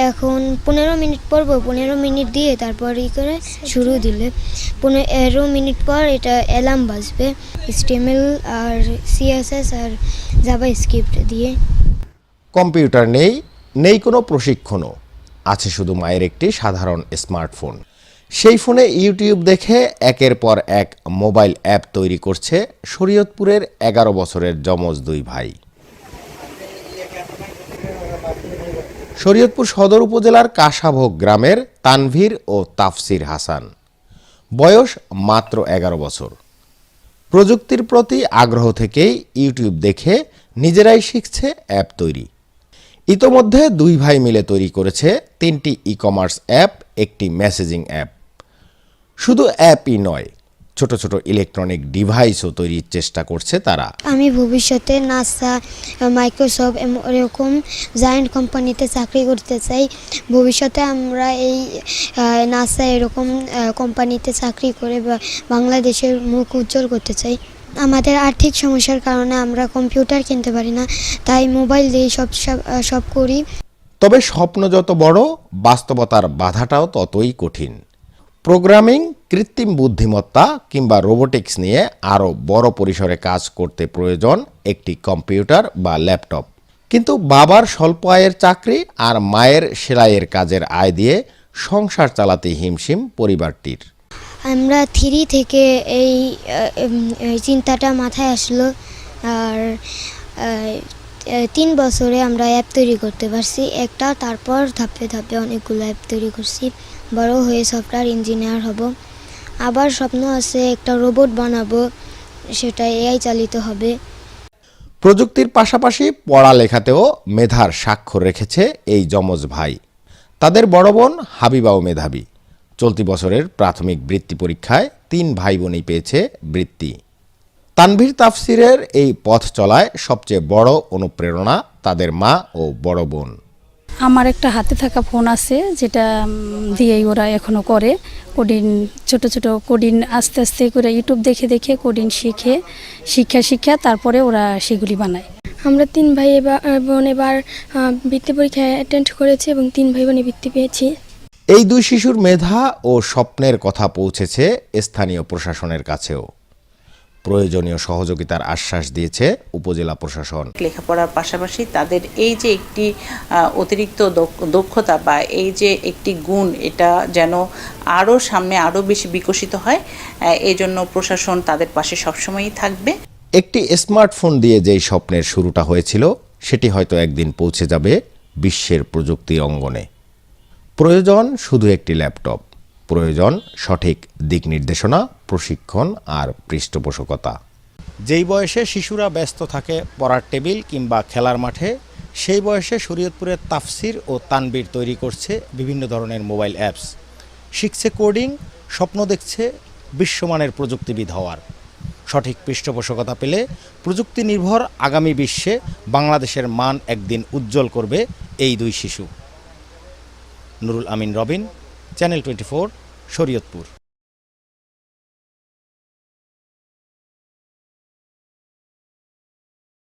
এখন 15 মিনিট পড়বো, 15 মিনিট দিয়ে তারপর করে শুরু দিলে 15 মিনিট পর এটা অ্যালার্ম বাজবে HTML আর CSS আর জাভাস্ক্রিপ্ট দিয়ে। কম্পিউটার নেই কোনো প্রশিক্ষণও, আছে শুধু মায়ের একটি সাধারণ স্মার্টফোন। সেই ফোনে ইউটিউব দেখে একের পর এক মোবাইল অ্যাপ তৈরি করছে শরীয়তপুরের 11 বছরের যমজ দুই ভাই। শরীয়তপুর সদর উপজেলার কাশাভোগ গ্রামের তানভীর ও তাফসির হাসান, বয়স মাত্র 11 বছর। প্রযুক্তির প্রতি আগ্রহ থেকেই ইউটিউব দেখে নিজেরাই শিখছে অ্যাপ তৈরি। ইতোমধ্যে দুই ভাই মিলে তৈরি করেছে 3টি ই-কমার্স অ্যাপ, একটি মেসেজিং অ্যাপ। শুধু অ্যাপই নয়, ছোট ছোট ইলেকট্রনিক ডিভাইসও তৈরির চেষ্টা করছে তারা। আমি ভবিষ্যতে নাসা, মাইক্রোসফট এরকম জায়ান্ট কোম্পানিতে চাকরি করতে চাই। ভবিষ্যতে আমরা এই নাসা এরকম কোম্পানিতে চাকরি করে বাংলাদেশের মুখ উজ্জ্বল করতে চাই। আমাদের আর্থিক সমস্যার কারণে আমরা কম্পিউটার কিনতে পারি না, তাই মোবাইল দিয়ে সব করি। তবে স্বপ্ন যত বড়, বাস্তবতার বাধাটাও ততই কঠিন। প্রোগ্রামিং, কৃত্রিম বুদ্ধিমত্তা কিংবা রোবোটিক্স নিয়ে আরও বড় পরিসরে কাজ করতে প্রয়োজন একটি কম্পিউটার বা ল্যাপটপ। কিন্তু বাবার স্বল্প আয়ের চাকরি আর মায়ের সেলাইয়ের কাজের আয় দিয়ে সংসার চালাতে হিমশিম পরিবারটির। আমরা 3 থেকে এই চিন্তাটা মাথায় আসলো, আর 3 বছরে আমরা অ্যাপ তৈরি করতে পারছি একটা, তারপর ধাপে ধাপে অনেকগুলো অ্যাপ তৈরি করছি। বড় হয়ে সফটওয়্যার ইঞ্জিনিয়ার হব। আবার স্বপ্ন আছে একটা রোবট বানাবো, সেটা AI চালিত হবে। প্রযুক্তির পাশাপাশি পড়ালেখাতেও মেধার স্বাক্ষর রেখেছে এই যমজ ভাই। তাদের বড় বোন হাবিবাও মেধাবী। চলতি বছরের প্রাথমিক বৃত্তি পরীক্ষায় 3 ভাই বোনই পেয়েছে বৃত্তি। তানভীর তাফসিরের এই পথ চলায় সবচেয়ে বড় অনুপ্রেরণা তাদের মা ও বড় বোন। আমার একটা হাতে থাকা ফোন আছে, যেটা দিয়েই ওরা এখনও করে কোডিং, ছোট ছোট কোডিং আস্তে আস্তে করে ইউটিউব দেখে দেখে কোডিং শিক্ষা তারপরে ওরা সেগুলি বানায়। আমরা 3 ভাই বোন এবার বৃত্তি পরীক্ষায় অ্যাটেন্ড করেছি এবং 3 ভাই বোনই বৃত্তি পেয়েছি। এই দুই শিশুর মেধা ও স্বপ্নের কথা পৌঁছেছে স্থানীয় প্রশাসনের কাছেও। প্রয়োজনীয় সহযোগিতার আশ্বাস দিয়েছে উপজেলা প্রশাসন। লেখাপড়ার পাশাপাশি তাদের এই যে একটি অতিরিক্ত দক্ষতা বা এই যে একটি গুণ, এটা যেন আরও সামনে আরও বেশি বিকশিত হয়, এই জন্য প্রশাসন তাদের পাশে সবসময়ই থাকবে। একটি স্মার্টফোন দিয়ে যেই স্বপ্নের শুরুটা হয়েছিল, সেটি হয়তো একদিন পৌঁছে যাবে বিশ্বের প্রযুক্তি অঙ্গনে। প্রয়োজন শুধু একটি ল্যাপটপ, প্রয়োজন সঠিক দিক নির্দেশনা, প্রশিক্ষণ আর পৃষ্ঠপোষকতা। যেই বয়সে শিশুরা ব্যস্ত থাকে পড়ার টেবিল কিংবা খেলার মাঠে, সেই বয়সে শরীয়তপুরের তাফসির ও তানভীর তৈরি করছে বিভিন্ন ধরনের মোবাইল অ্যাপস। শিখছে কোডিং, স্বপ্ন দেখছে বিশ্বমানের প্রযুক্তিবিদ হওয়ার। সঠিক পৃষ্ঠপোষকতা পেলে প্রযুক্তি নির্ভর আগামী বিশ্বে বাংলাদেশের মান একদিন উজ্জ্বল করবে এই দুই শিশু। নুরুল আমিন রবিন, চ্যানেল 24, শরীয়তপুর।